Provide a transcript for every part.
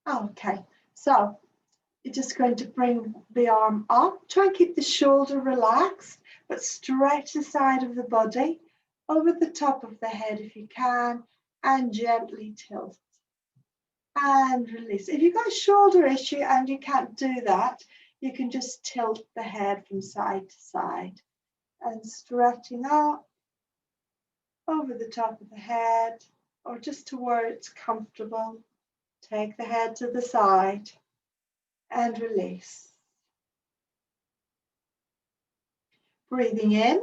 Okay, so you're just going to bring the arm up. Try and keep the shoulder relaxed, but stretch the side of the body over the top of the head if you can, and gently tilt. And release. If you've got a shoulder issue and you can't do that, you can just tilt the head from side to side and stretching up over the top of the head or just to where it's comfortable. Take the head to the side and release. Breathing in,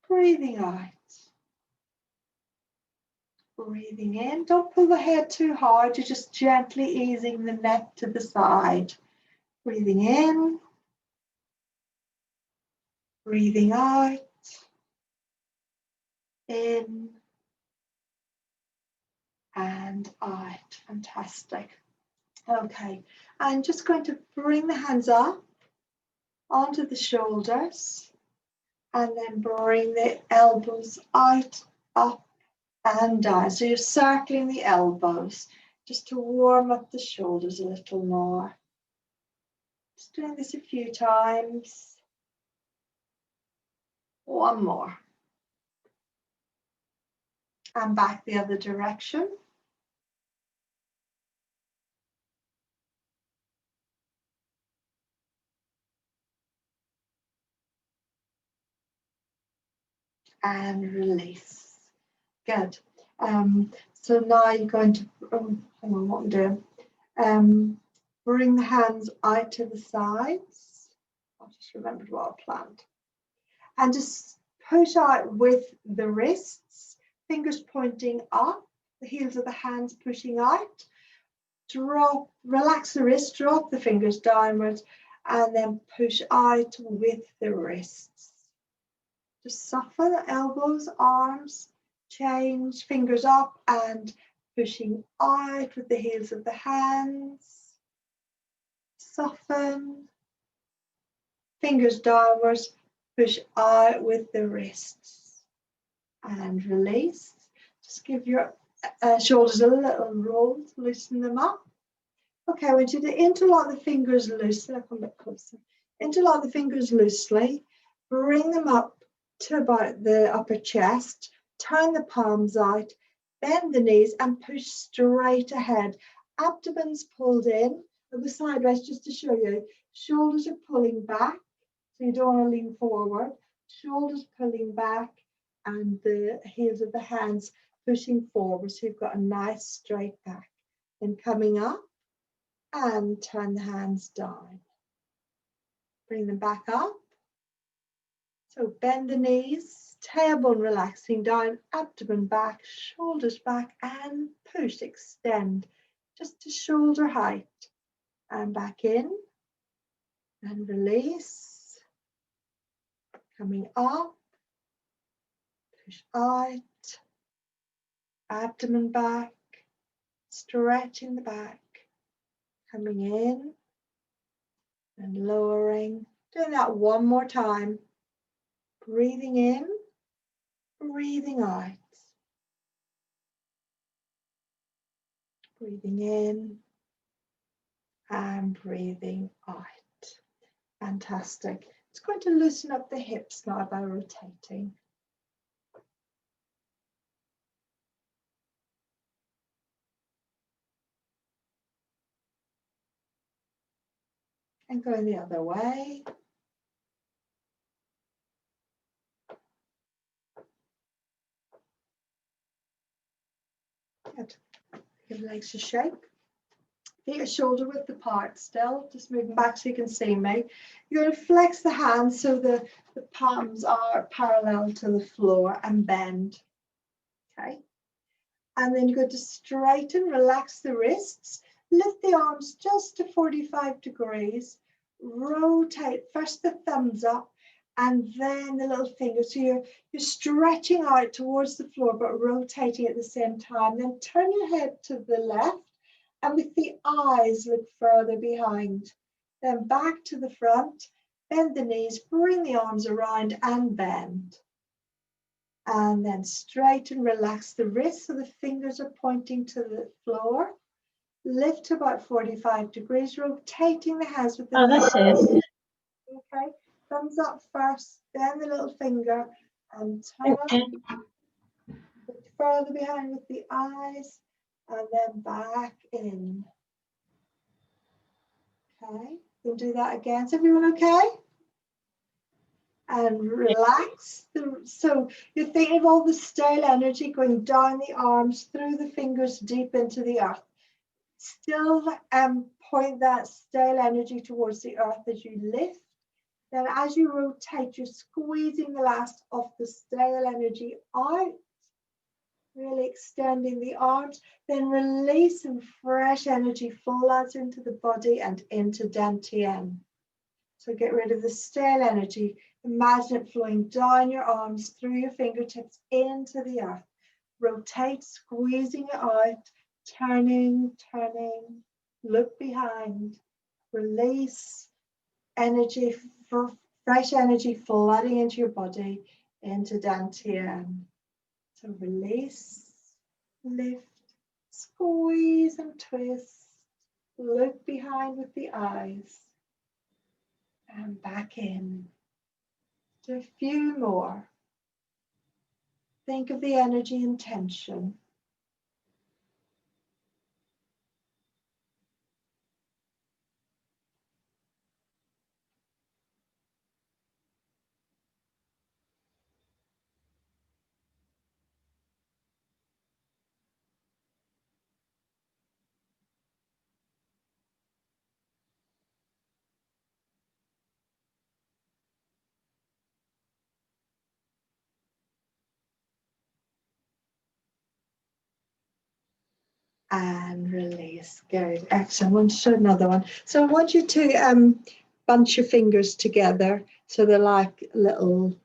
breathing out. Breathing in, don't pull the head too hard, you're just gently easing the neck to the side. Breathing in, breathing out, in and out. Fantastic. Okay, I'm just going to bring the hands up onto the shoulders and then bring the elbows out, up and down. So you're circling the elbows just to warm up the shoulders a little more. Just doing this a few times. One more. And back the other direction. And release. Good. So now you're going to, hang on, what I'm doing. Bring the hands out to the sides. I just remembered what I planned. And just push out with the wrists, fingers pointing up, the heels of the hands pushing out. Drop, relax the wrist, drop the fingers downwards, and then push out with the wrists. Just soften the elbows, arms, change, fingers up and pushing out with the heels of the hands. Soften, fingers downwards, push out with the wrists. And release. Just give your shoulders a little roll to loosen them up. Okay, I want you to interlock the fingers loosely. I'll come a bit closer. Interlock the fingers loosely. Bring them up to about the upper chest. Turn the palms out. Bend the knees and push straight ahead. Abdomen's pulled in. I'll go sideways just to show you. Shoulders are pulling back, so you don't want to lean forward. Shoulders pulling back and the heels of the hands pushing forward, so you've got a nice straight back. Then coming up and turn the hands down. Bring them back up. So bend the knees, tailbone relaxing down, abdomen back, shoulders back, and push, extend just to shoulder height. And back in and release. Coming up, push out, abdomen back, stretching the back, coming in and lowering. Doing that one more time. Breathing in, breathing out. Breathing in and breathing out. Fantastic. It's going to loosen up the hips now by rotating. And going the other way. Good. Give legs a shake. Feet are shoulder width apart still, just moving back so you can see me. You're going to flex the hands so the palms are parallel to the floor and bend. Okay. And then you're going to straighten, relax the wrists, lift the arms just to 45 degrees, rotate first the thumbs up and then the little fingers. So you're stretching out towards the floor but rotating at the same time. Then turn your head to the left and with the eyes look further behind. Then back to the front, bend the knees, bring the arms around and bend. And then straighten, relax the wrists so the fingers are pointing to the floor. Lift to about 45 degrees, rotating the hands with the that's it. Okay, thumbs up first, then the little finger, and turn Okay. further behind with the eyes, and then back in. Okay, we'll do that again. Is everyone okay? And relax. So you're thinking of all the stale energy going down the arms, through the fingers, deep into the earth. Still point that stale energy towards the earth as you lift. Then as you rotate, you're squeezing the last of the stale energy out, really extending the arms, then releasing fresh energy flows into the body and into Dantian. So get rid of the stale energy. Imagine it flowing down your arms, through your fingertips, into the earth. Rotate, squeezing it out, turning, turning, look behind, release energy, fresh energy flooding into your body, into Dantian. So release, lift, squeeze and twist, look behind with the eyes, and back in. Do a few more. Think of the energy and tension. And release. Good. Excellent. I want to show another one. So I want you to bunch your fingers together so they're like little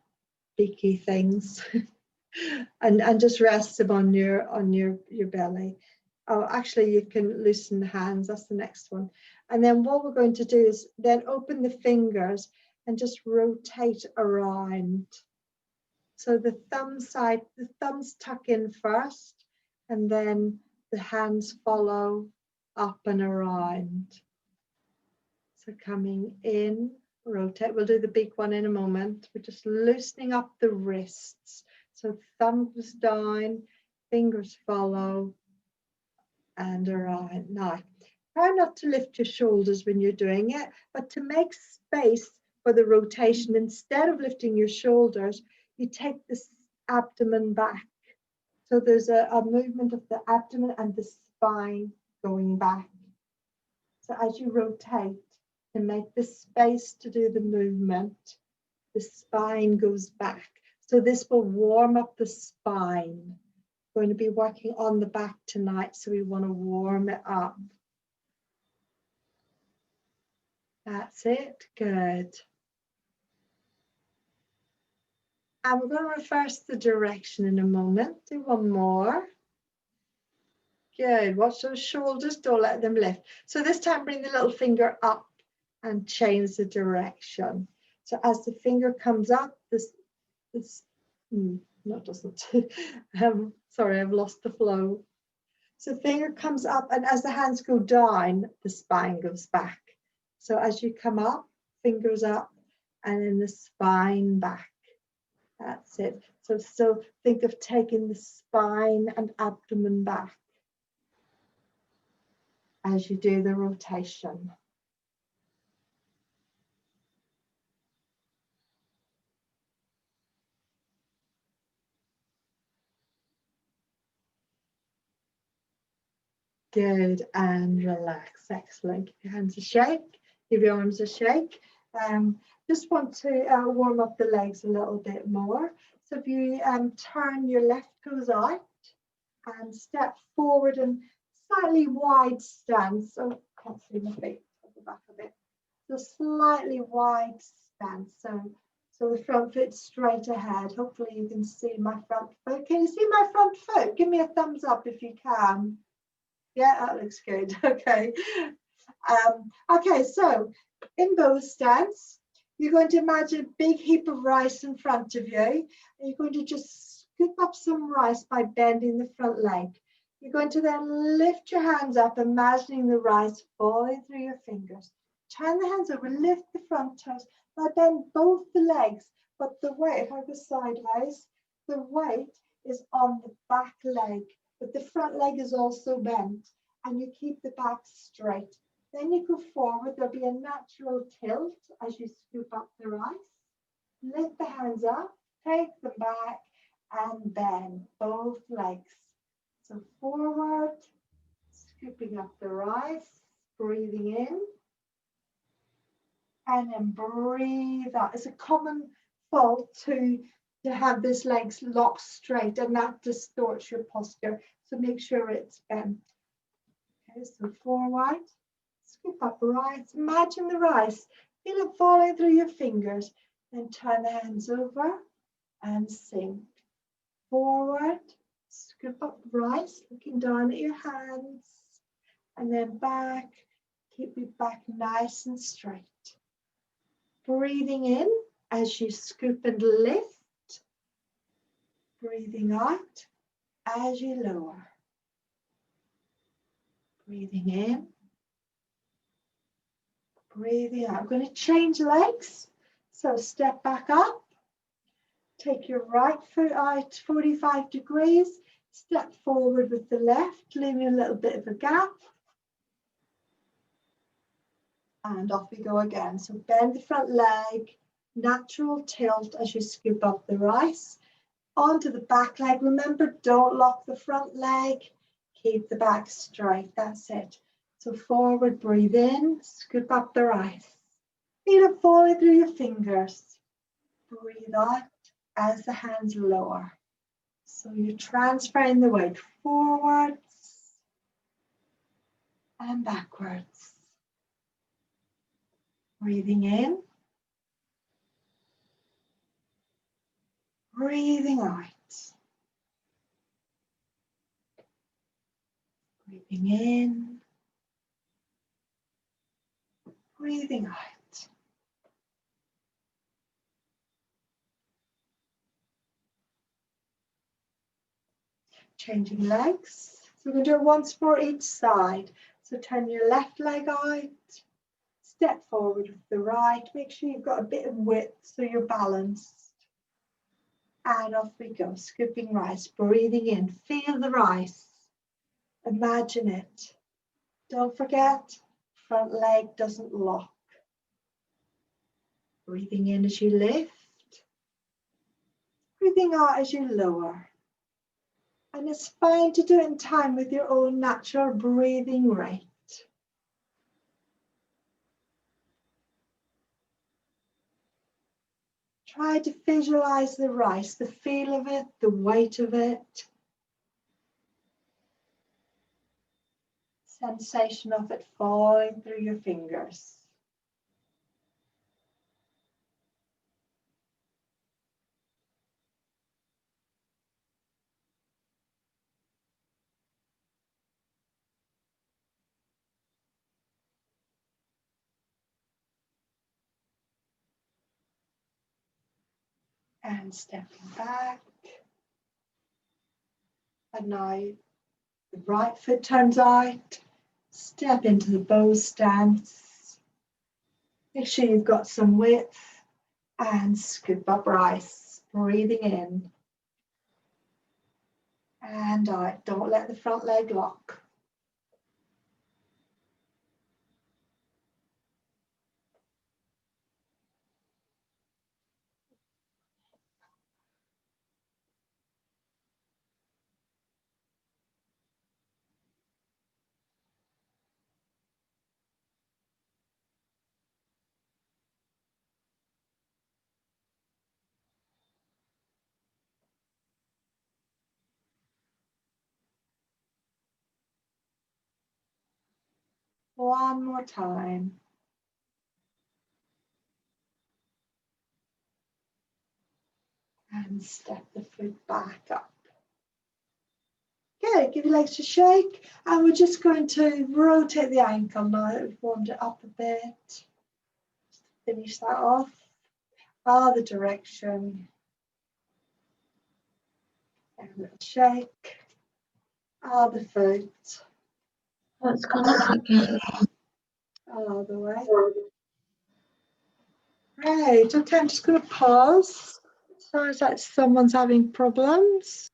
beaky things, and just rest them on your belly. Oh, actually, you can loosen the hands. That's the next one. And then what we're going to do is then open the fingers and just rotate around. So the thumbs tuck in first, and then the hands follow up and around. So coming in, rotate. We'll do the big one in a moment. We're just loosening up the wrists. So thumbs down, fingers follow, and around. Now, try not to lift your shoulders when you're doing it, but to make space for the rotation, instead of lifting your shoulders, you take the abdomen back. So there's a movement of the abdomen and the spine going back. So as you rotate to make the space to do the movement, the spine goes back. So this will warm up the spine. We're going to be working on the back tonight, so we want to warm it up. That's it. Good. And we're going to reverse the direction in a moment. Do one more. Good. Watch those shoulders. Don't let them lift. So this time, bring the little finger up and change the direction. So as the finger comes up, no, it doesn't. Sorry, I've lost the flow. So finger comes up, and as the hands go down, the spine goes back. So as you come up, fingers up, and then the spine back. That's it. So still think of taking the spine and abdomen back as you do the rotation. Good, and relax. Excellent. Give your hands a shake. Give your arms a shake. Just want to warm up the legs a little bit more. So if you turn your left toes out and step forward and slightly wide stance. So can't see my feet at the back of it. So slightly wide stance. So the front foot straight ahead. Hopefully you can see my front foot. Can you see my front foot? Give me a thumbs up if you can. Yeah, that looks good. Okay. Okay, so in bow stance, you're going to imagine a big heap of rice in front of you. And you're going to just scoop up some rice by bending the front leg. You're going to then lift your hands up, imagining the rice falling through your fingers. Turn the hands over, lift the front toes. Now bend both the legs, but the weight, if I go sideways, the weight is on the back leg, but the front leg is also bent, and you keep the back straight. Then you go forward, there'll be a natural tilt as you scoop up the rice. Lift the hands up, take them back, and bend both legs. So forward, scooping up the rice, breathing in, and then breathe out. It's a common fault to have this legs locked straight, and that distorts your posture. So make sure it's bent. Okay, so forward, scoop up rice. Imagine the rice. Feel it falling through your fingers. Then turn the hands over and sink. Forward, scoop up rice, looking down at your hands. And then back, keep your back nice and straight. Breathing in as you scoop and lift. Breathing out as you lower. Breathing in. Breathing out. I'm going to change legs. So step back up. Take your right foot out 45 degrees. Step forward with the left, leaving a little bit of a gap. And off we go again. So bend the front leg, natural tilt as you scoop up the rice. Onto the back leg. Remember, don't lock the front leg. Keep the back straight. That's it. So forward, breathe in, scoop up the rice. Feel it falling through your fingers. Breathe out as the hands lower. So you're transferring the weight forwards and backwards. Breathing in. Breathing out. Breathing in. Breathing out. Changing legs. So we're going to do it once for each side. So turn your left leg out. Step forward with the right. Make sure you've got a bit of width so you're balanced. And off we go, scooping rice, breathing in. Feel the rice. Imagine it. Don't forget, front leg doesn't lock. Breathing in as you lift. Breathing out as you lower. And it's fine to do it in time with your own natural breathing rate. Try to visualize the rice, the feel of it, the weight of it. Sensation of it falling through your fingers. And stepping back. And now the right foot turns out. Step into the bow stance. Make sure you've got some width. And scoop up rice. Breathing in. And out. Don't let the front leg lock. One more time. And step the foot back up. Good, give your legs a shake. And we're just going to rotate the ankle now that we've warmed it up a bit. Just finish that off. Other direction. a little shake. All the foot. What's gone up again? All the way. Right, okay, I'm just going to pause. Sounds like someone's having problems.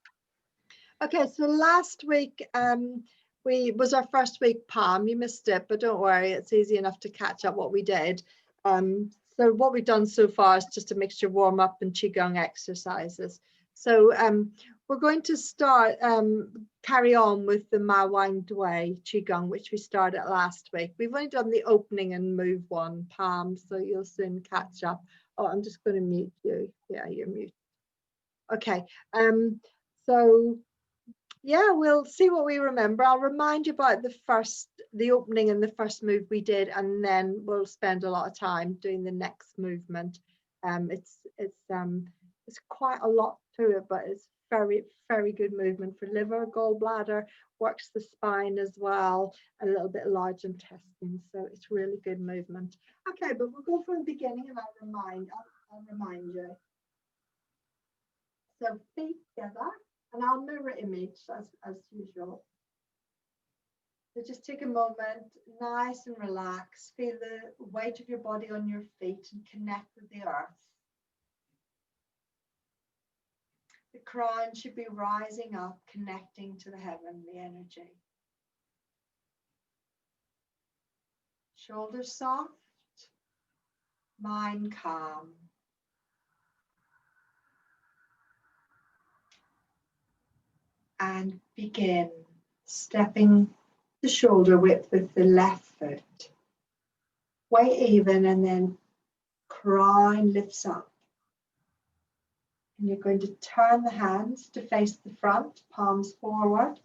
Okay, so last week was our first week palm. You missed it, but don't worry, it's easy enough to catch up what we did. So what we've done so far is just a mixture of warm up and Qigong exercises. So we're going to start, carry on with the Wang Dui Qigong, which we started last week. We've only done the opening and move one, palm, so you'll soon catch up. Oh, I'm just going to mute you. Yeah, you're muted. Okay, so yeah, we'll see what we remember. I'll remind you about the opening and the first move we did, and then we'll spend a lot of time doing the next movement. It's quite a lot to it, but it's very, very good movement for liver, gallbladder, works the spine as well, a little bit large intestine. So it's really good movement. Okay, but we'll go from the beginning, and I'll remind you. So feet together, and I'll mirror image as usual. So just take a moment, nice and relax. Feel the weight of your body on your feet and connect with the earth. The crown should be rising up, connecting to the heavenly energy. Shoulders soft, mind calm. And begin stepping the shoulder width with the left foot. Weight even, and then crown lifts up. And you're going to turn the hands to face the front, palms forward,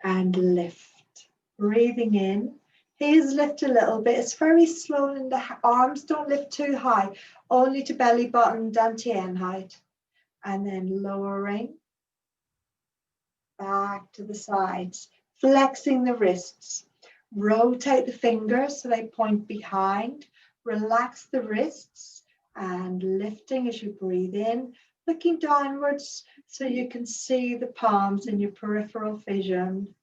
and lift. Breathing in, heels lift a little bit. It's very slow, and the arms don't lift too high, only to belly button, dantian height. And then lowering back to the sides, flexing the wrists. Rotate the fingers so they point behind. Relax the wrists and lifting as you breathe in, looking downwards so you can see the palms in your peripheral vision.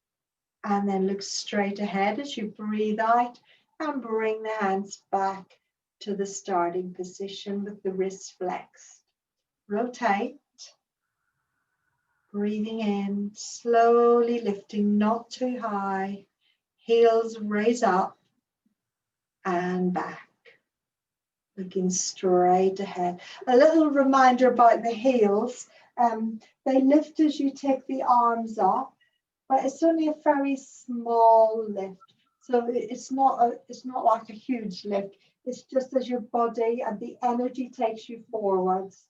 And then look straight ahead as you breathe out and bring the hands back to the starting position with the wrists flexed. Rotate. Breathing in, slowly lifting, not too high. Heels raise up and back. Looking straight ahead. A little reminder about the heels. They lift as you take the arms up, but it's only a very small lift. So it's not like a huge lift. It's just as your body and the energy takes you forwards,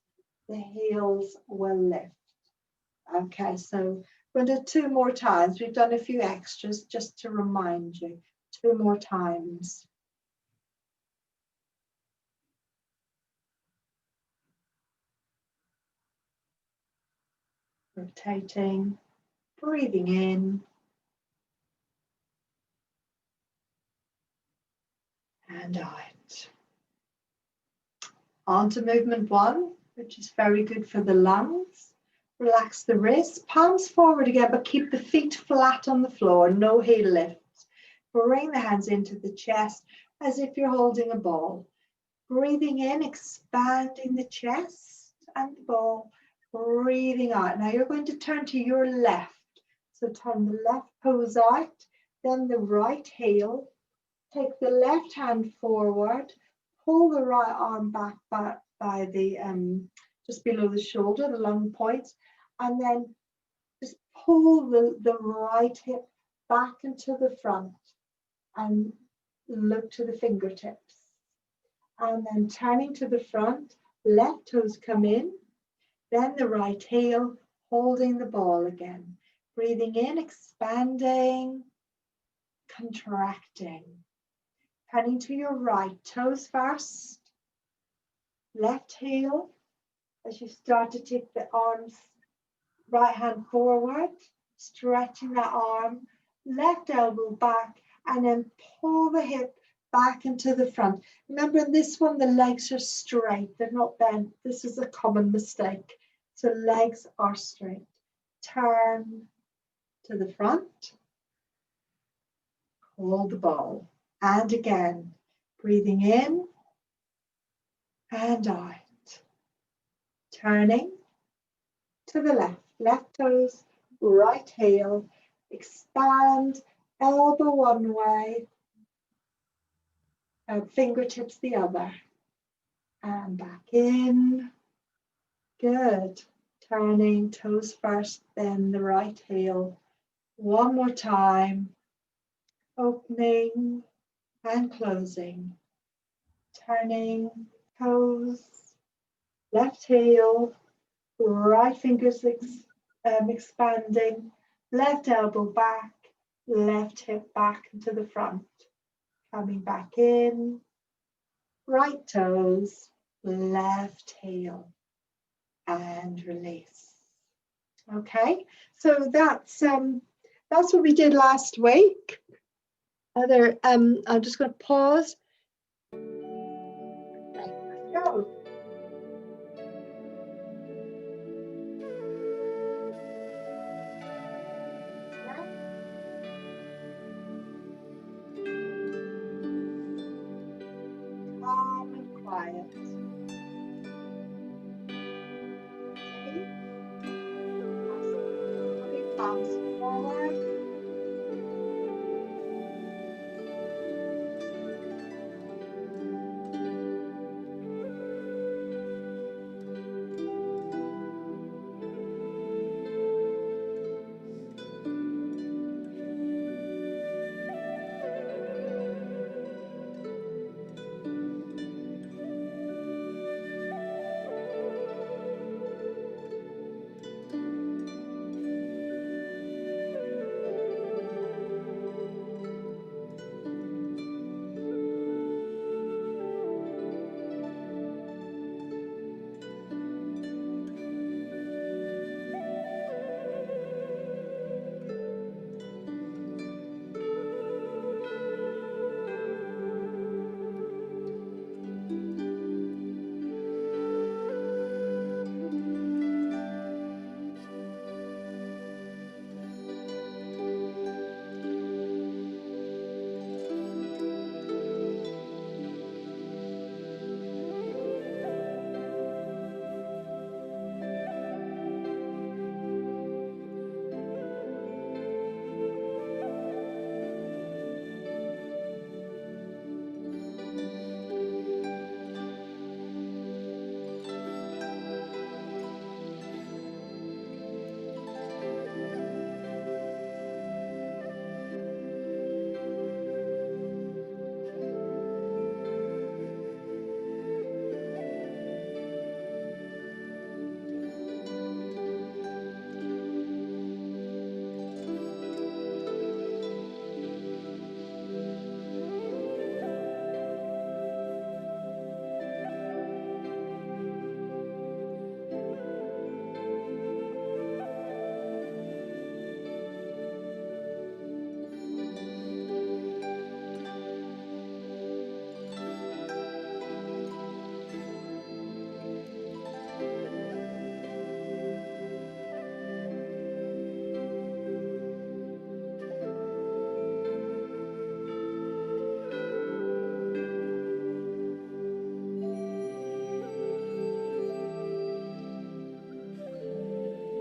the heels will lift. Okay, so we're going to do 2 more times. We've done a few extras just to remind you. 2 more times. Rotating, breathing in. And out. On to movement 1, which is very good for the lungs. Relax the wrists, palms forward again, but keep the feet flat on the floor, no heel lifts. Bring the hands into the chest as if you're holding a ball. Breathing in, expanding the chest and the ball. Breathing out. Now you're going to turn to your left. So turn the left toes out, then the right heel. Take the left hand forward, pull the right arm back by the just below the shoulder, the lung points, and then just pull the right hip back into the front and look to the fingertips. And then turning to the front, left toes come in, then the right heel, holding the ball again. Breathing in, expanding, contracting. Turning to your right, toes first, left heel, as you start to take the arms, right hand forward, stretching that arm, left elbow back, and then pull the hip back into the front. Remember in this one, the legs are straight, they're not bent. This is a common mistake. So legs are straight. Turn to the front. Hold the ball. And again, breathing in and out. Turning to the left. Left toes, right heel. Expand, elbow one way, fingertips the other. And back in. Good. Turning, toes first, then the right heel. One more time. Opening and closing. Turning, toes, left heel, right fingers expanding, left elbow back, left hip back into the front. Coming back in, right toes, left heel, and release. Okay, so that's what we did last week. I'm just going to pause. Okay, let's go. Calm and quiet. Okay. Slowly palms forward.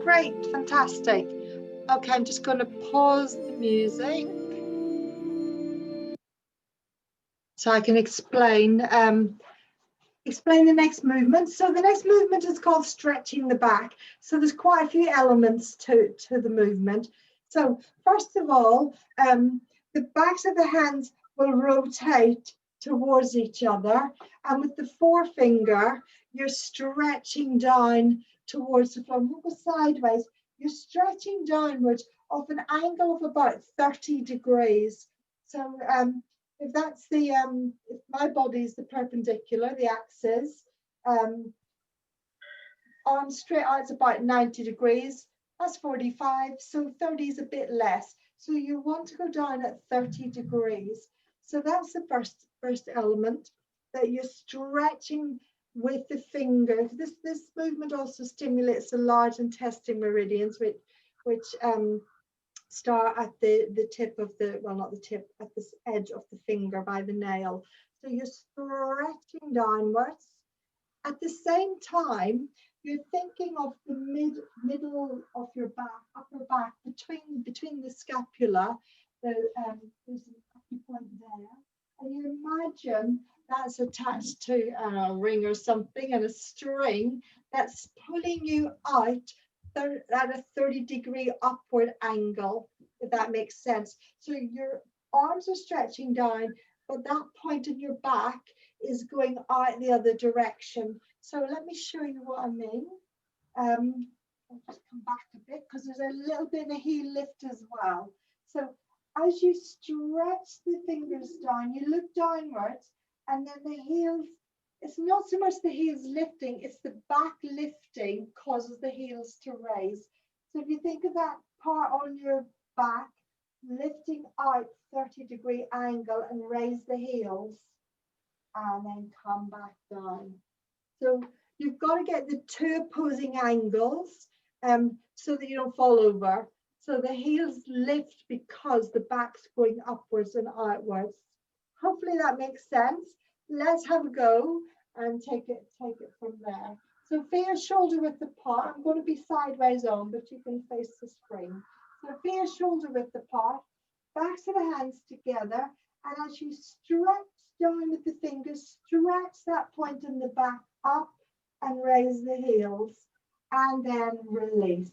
Great, fantastic. Okay, I'm just going to pause the music so I can explain the next movement. So the next movement is called stretching the back. So there's quite a few elements to the movement. So first of all, the backs of the hands will rotate towards each other, and with the forefinger, you're stretching down towards the floor. We'll go sideways. You're stretching downwards off an angle of about 30 degrees. So if that's the if my body is the perpendicular, the axis, arms straight out is about 90 degrees. That's 45, so 30 is a bit less. So you want to go down at 30 degrees. So that's the first element, that you're stretching with the finger. This movement also stimulates the large intestine meridians, which start at the tip of the, well, not the tip, at the edge of the finger by the nail. So you're stretching downwards. At the same time, you're thinking of the middle of your back, upper back, between the scapula. There's an point there, and you imagine that's attached to a ring or something, and a string that's pulling you out at a 30-degree upward angle, if that makes sense. So your arms are stretching down, but that point in your back is going out the other direction. So let me show you what I mean. I'll just come back a bit because there's a little bit of heel lift as well. So as you stretch the fingers down, you look downwards, and then the heels, it's not so much the heels lifting, it's the back lifting causes the heels to raise. So if you think of that part on your back, lifting out 30-degree angle and raise the heels, and then come back down. So you've got to get the two opposing angles so that you don't fall over. So the heels lift because the back's going upwards and outwards. Hopefully that makes sense. Let's have a go and take it from there. So feet are shoulder width apart. I'm going to be sideways on, but you can face the screen. So feet are shoulder width apart, backs of the hands together, and as you stretch down with the fingers, stretch that point in the back up and raise the heels, and then release.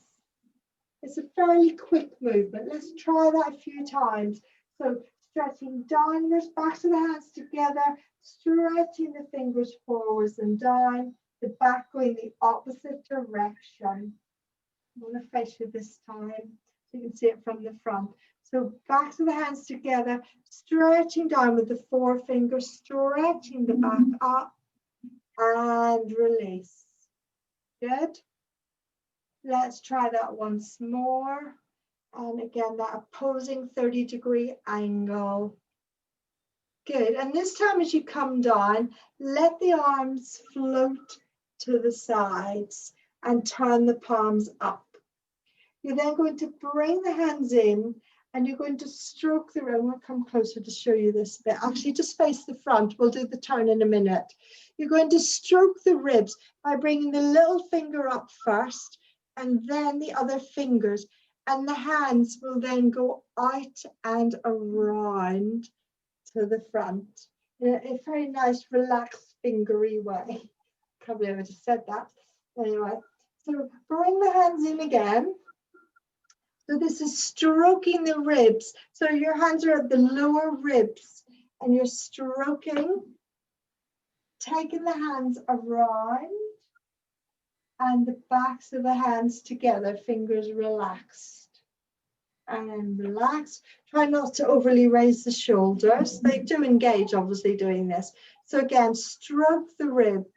It's a fairly quick movement. Let's try that a few times. So stretching downwards, backs of the hands together, stretching the fingers forwards and down, the back going the opposite direction. I'm going to face you this time so you can see it from the front. So backs of the hands together, stretching down with the forefingers, stretching the back up and release. Good. Let's try that once more. And again, that opposing 30-degree angle. Good. And this time as you come down, let the arms float to the sides and turn the palms up. You're then going to bring the hands in and you're going to stroke the ribs. I'll come closer to show you this bit. Actually, just face the front. We'll do the turn in a minute. You're going to stroke the ribs by bringing the little finger up first and then the other fingers. And the hands will then go out and around to the front in a very nice, relaxed, fingery way. Can't believe I just said that. Anyway, so bring the hands in again. So this is stroking the ribs. So your hands are at the lower ribs and you're stroking, taking the hands around and the backs of the hands together, fingers relaxed. And relax. Try not to overly raise the shoulders. They do engage, obviously, doing this. So again, stroke the ribs.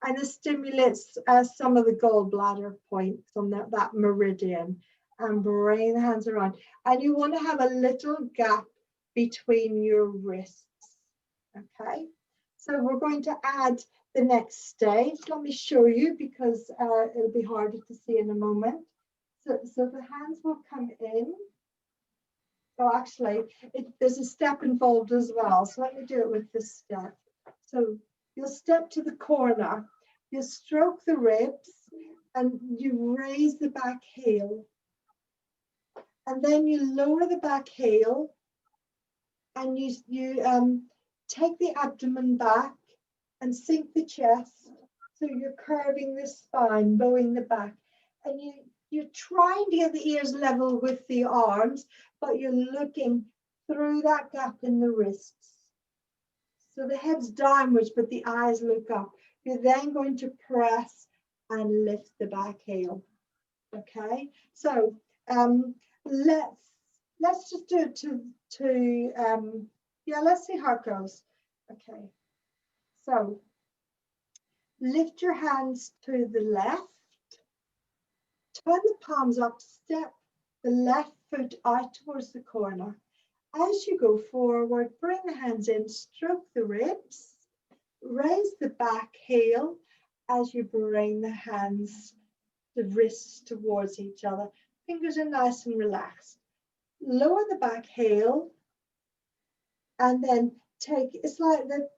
And it stimulates some of the gallbladder points on that meridian. And bring the hands around. And you want to have a little gap between your wrists. Okay. So we're going to add the next stage. Let me show you because it'll be harder to see in a moment. So the hands will come in. Oh, actually, there's a step involved as well. So let me do it with this step. So you'll step to the corner. You stroke the ribs and you raise the back heel. And then you lower the back heel and you take the abdomen back and sink the chest. So you're curving the spine, bowing the back. And you're trying to get the ears level with the arms, but you're looking through that gap in the wrists. So the head's downwards, but the eyes look up. You're then going to press and lift the back heel. Okay, so let's just do it yeah, let's see how it goes. Okay, so lift your hands to the left, turn the palms up, step the left foot out towards the corner. As you go forward, bring the hands in, stroke the ribs, Raise the back heel as you bring the hands, the wrists towards each other. Fingers are nice and relaxed. Lower the back heel and then it's like the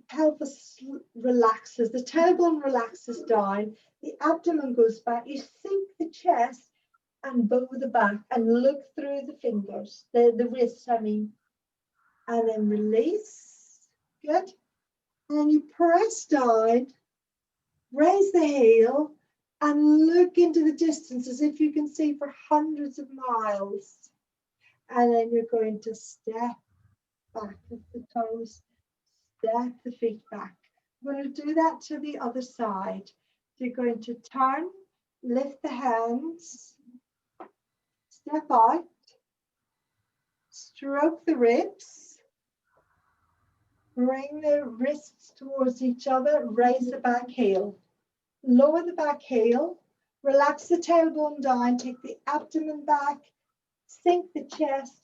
pelvis relaxes, the tailbone relaxes down, the abdomen goes back, you sink the chest and bow the back and look through the fingers, the wrists, I mean, and then release. Good. And then you press down, raise the heel, and look into the distance as if you can see for hundreds of miles. And then you're going to step back with the toes, step the feet back. I'm going to do that to the other side. So you're going to turn, lift the hands, step out, stroke the ribs, bring the wrists towards each other, raise the back heel, lower the back heel, relax the tailbone down, take the abdomen back, sink the chest,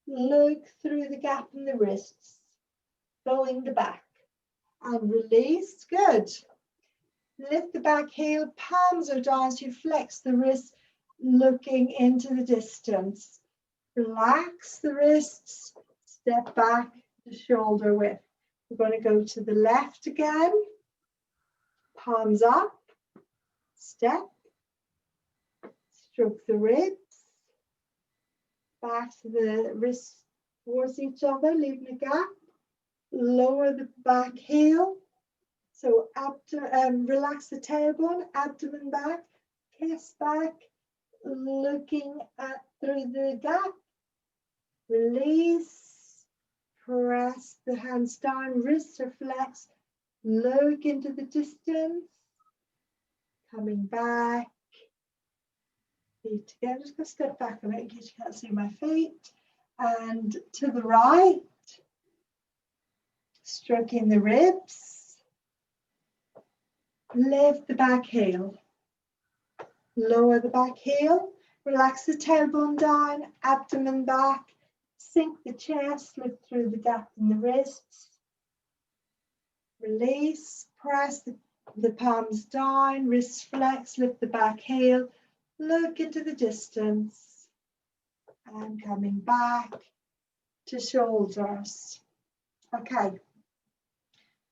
look through the gap in the wrists, bowing the back, and release. Good. Lift the back heel, palms are down, so you flex the wrists, looking into the distance. Relax the wrists, step back to shoulder width. We're going to go to the left again, palms up, step, stroke the ribs, back to the wrists towards each other, leaving a gap, lower the back heel, so relax the tailbone, abdomen back, chest back, looking through the gap, release, press the hands down, wrists are flexed, look into the distance, coming back, feet together. I'm just going to step back a bit in case you can't see my feet, and to the right, stroking the ribs, lift the back heel, lower the back heel, relax the tailbone down, abdomen back, sink the chest, lift through the gap in the wrists, release, press the palms down, wrists flex, lift the back heel, look into the distance, and coming back to shoulders. Okay.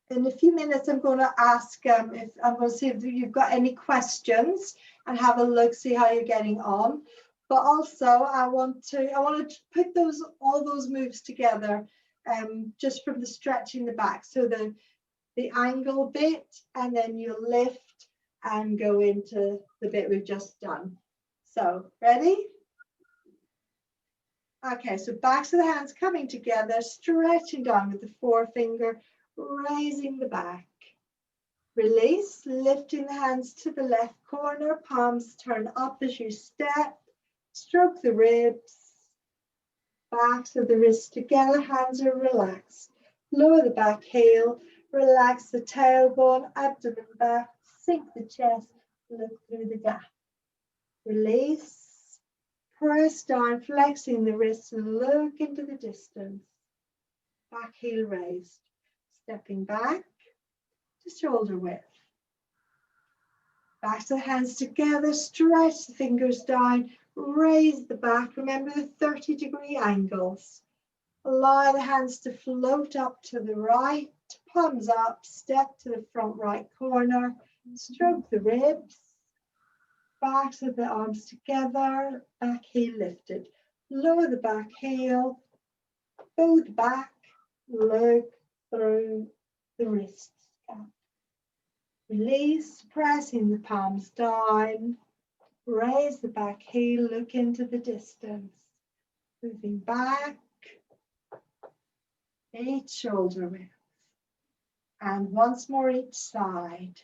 In a few minutes, I'm going to ask if I'm going to see if you've got any questions and have a look, see how you're getting on. But also, I want to put all those moves together, just from the stretching the back. So the angle bit, and then you lift and go into the bit we've just done. So ready? Okay. So backs of the hands coming together, stretching down with the forefinger, raising the back. Release, lifting the hands to the left corner, palms turn up as you step, stroke the ribs, backs of the wrists together, hands are relaxed. Lower the back heel, relax the tailbone, abdomen back, sink the chest, look through the gap. Release, press down, flexing the wrists, look into the distance. Back heel raised, stepping back to shoulder width. Back to the hands together, stretch the fingers down, raise the back. Remember the 30-degree angles. Allow the hands to float up to the right, palms up, step to the front right corner, stroke the ribs, backs of the arms together, back heel lifted. Lower the back heel, bow the back, look through the wrists. Release, pressing the palms down, raise the back heel, look into the distance. Moving back, each shoulder width. And once more each side.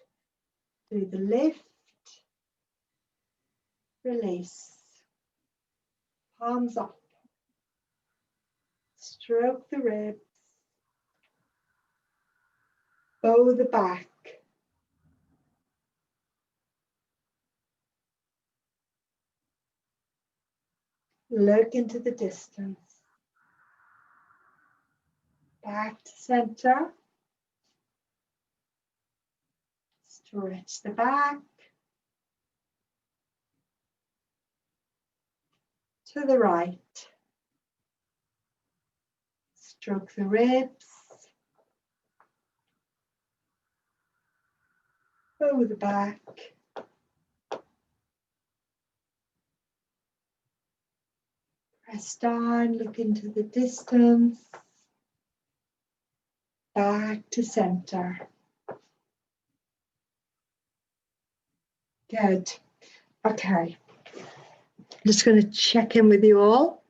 Do the lift, release, palms up, stroke the ribs, bow the back. Look into the distance. Back to center. Stretch the back to the right. Stroke the ribs. Over the back. Press down, look into the distance. Back to center. Good. Okay. Just going to check in with you all.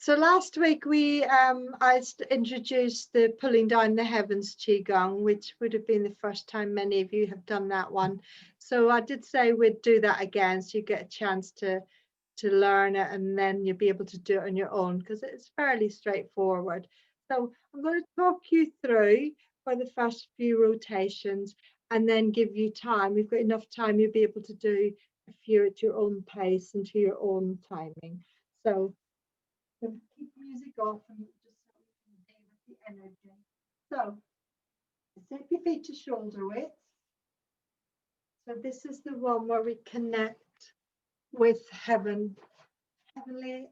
So last week I introduced the pulling down the heavens Qigong, which would have been the first time many of you have done that one. So I did say we'd do that again, so you get a chance to learn it, and then you'll be able to do it on your own because it's fairly straightforward. So I'm going to talk you through for the first few rotations and then give you time. We've got enough time, you'll be able to do a few at your own pace and to your own timing. So keep music off and just so we can deal with the energy. So set your feet to shoulder width. So this is the one where we connect with heavenly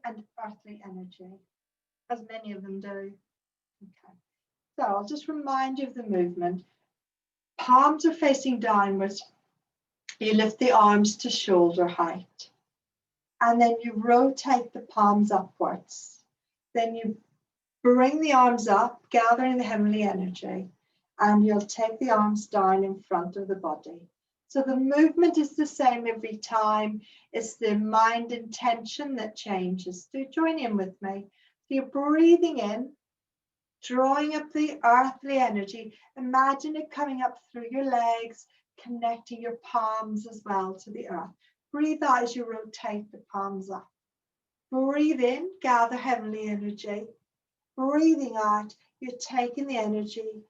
and earthly energy, as many of them do. Okay. So I'll just remind you of the movement. Palms are facing downwards. You lift the arms to shoulder height. And then you rotate the palms upwards. Then you bring the arms up, gathering the heavenly energy, and you'll take the arms down in front of the body. So the movement is the same every time. It's the mind intention that changes. So join in with me. So you're breathing in, drawing up the earthly energy. Imagine it coming up through your legs, connecting your palms as well to the earth. Breathe out as you rotate the palms up. Breathe in, gather heavenly energy. Breathing out, you're taking the energy.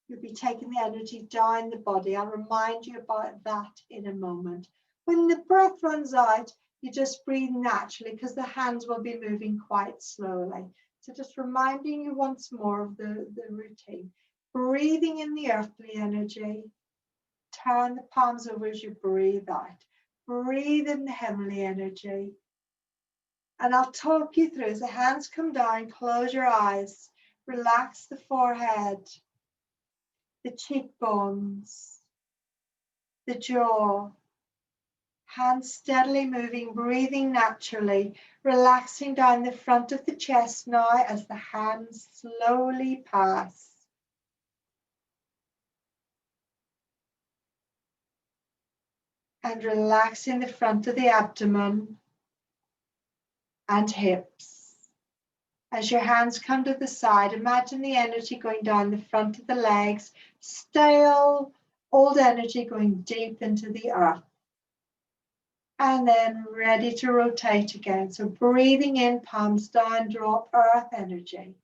You'll be taking the energy down the body. I'll remind you about that in a moment. When the breath runs out, you just breathe naturally because the hands will be moving quite slowly. So just reminding you once more of the routine. Breathing in the earthly energy. Turn the palms over as you breathe out. Breathe in the heavenly energy. And I'll talk you through as the hands come down, close your eyes, relax the forehead, the cheekbones, the jaw, hands steadily moving, breathing naturally, relaxing down the front of the chest now as the hands slowly pass. And relaxing the front of the abdomen and hips. As your hands come to the side, imagine the energy going down the front of the legs, stale, old energy going deep into the earth. And then ready to rotate again. So breathing in, palms down, drop earth energy.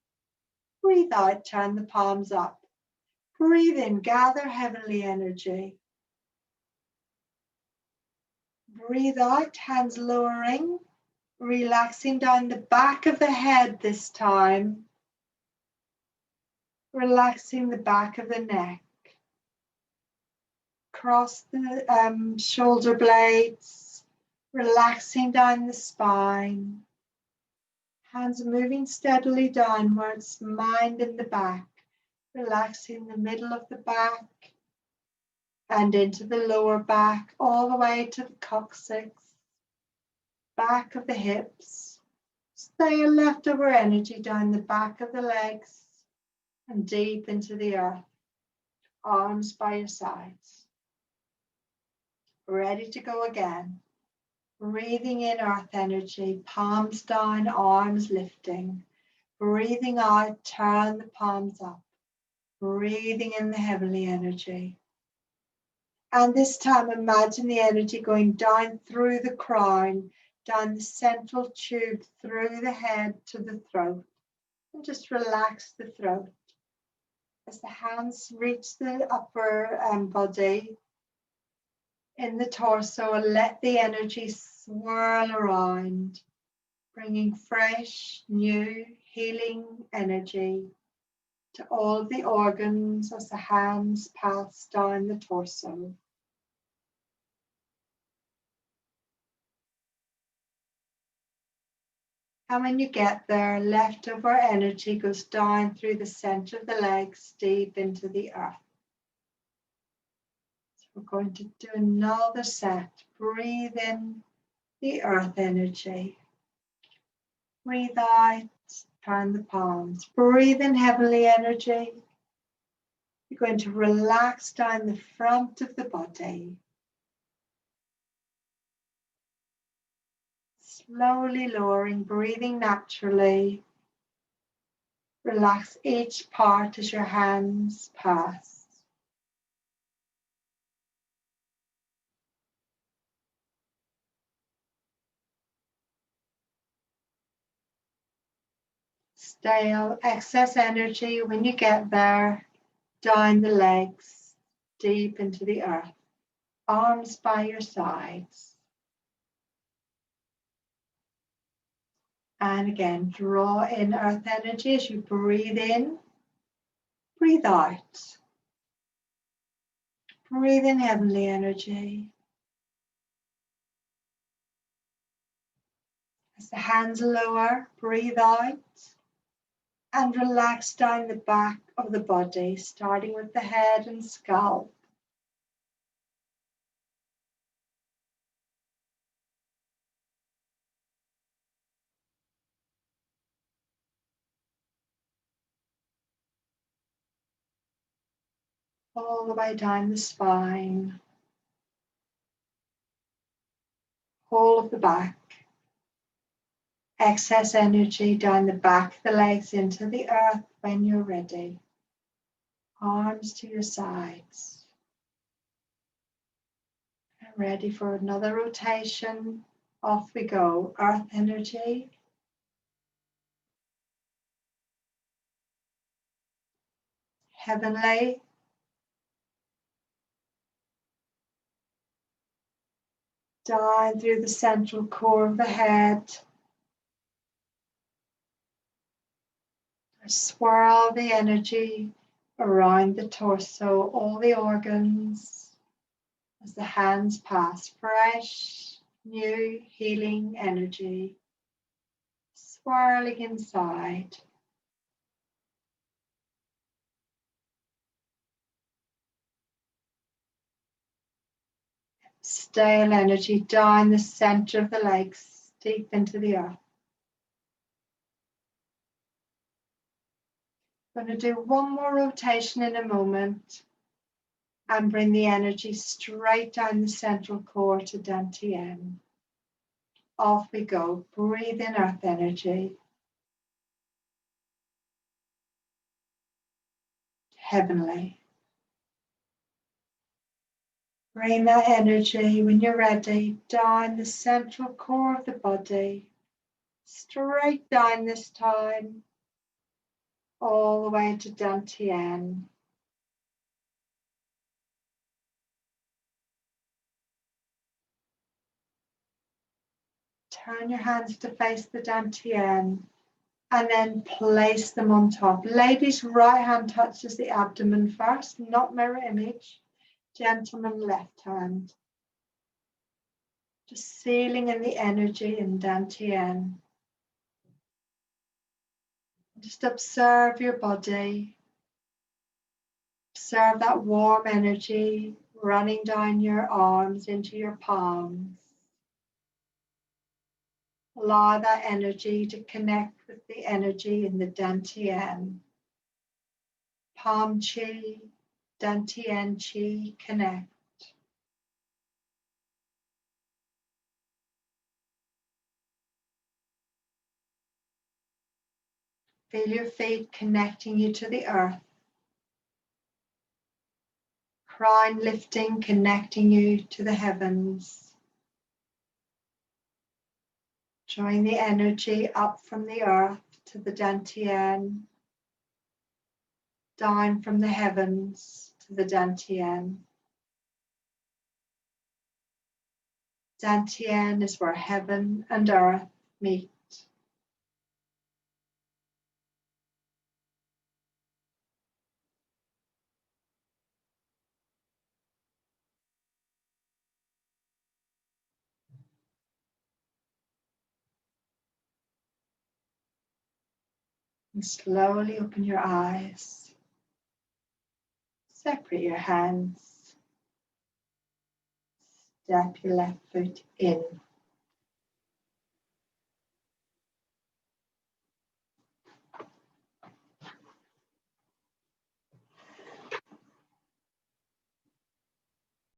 Breathe out, turn the palms up. Breathe in, gather heavenly energy. Breathe out, hands lowering. Relaxing down the back of the head this time. Relaxing the back of the neck. Cross the shoulder blades. Relaxing down the spine. Hands moving steadily downwards, mind in the back. Relaxing the middle of the back and into the lower back, all the way to the coccyx. Back of the hips. Stay leftover energy down the back of the legs and deep into the earth. Arms by your sides. Ready to go again. Breathing in earth energy, palms down, arms lifting. Breathing out, turn the palms up. Breathing in the heavenly energy. And this time imagine the energy going down through the crown, down the central tube, through the head to the throat. And just relax the throat. As the hands reach the upper body, in the torso, let the energy swirl around, bringing fresh, new, healing energy to all the organs as the hands pass down the torso. And when you get there, leftover energy goes down through the center of the legs, deep into the earth. So we're going to do another set. Breathe in the earth energy. Breathe out, turn the palms. Breathe in heavenly energy. You're going to relax down the front of the body. Slowly lowering, breathing naturally. Relax each part as your hands pass. Stale excess energy when you get there, down the legs, deep into the earth, arms by your sides. And again, draw in earth energy as you breathe in, breathe out. Breathe in heavenly energy. As the hands lower, breathe out and relax down the back of the body, starting with the head and scalp. All the way down the spine, whole of the back. Excess energy down the back of the legs into the earth when you're ready. Arms to your sides. And ready for another rotation. Off we go. Earth energy. Heavenly. Down through the central core of the head. Swirl the energy around the torso, all the organs, as the hands pass. Fresh, new, healing energy. Swirling inside. Stale energy down the center of the legs, deep into the earth. I'm going to do one more rotation in a moment and bring the energy straight down the central core to Dantian. Off we go. Breathe in earth energy. Heavenly. Bring that energy, when you're ready, down the central core of the body, straight down this time, all the way to Dantian. Turn your hands to face the Dantian and then place them on top. Ladies, right hand touches the abdomen first, not mirror image. Gentleman, left hand. Just sealing in the energy in Dantian. Just observe your body. Observe that warm energy running down your arms into your palms. Allow that energy to connect with the energy in the Dantian. Palm Chi, Dantian Chi, connect. Feel your feet connecting you to the earth. Crown lifting, connecting you to the heavens. Drawing the energy up from the earth to the Dantian. Down from the heavens to the Dantian. Dantian is where heaven and earth meet. And slowly open your eyes. Separate your hands. Step your left foot in.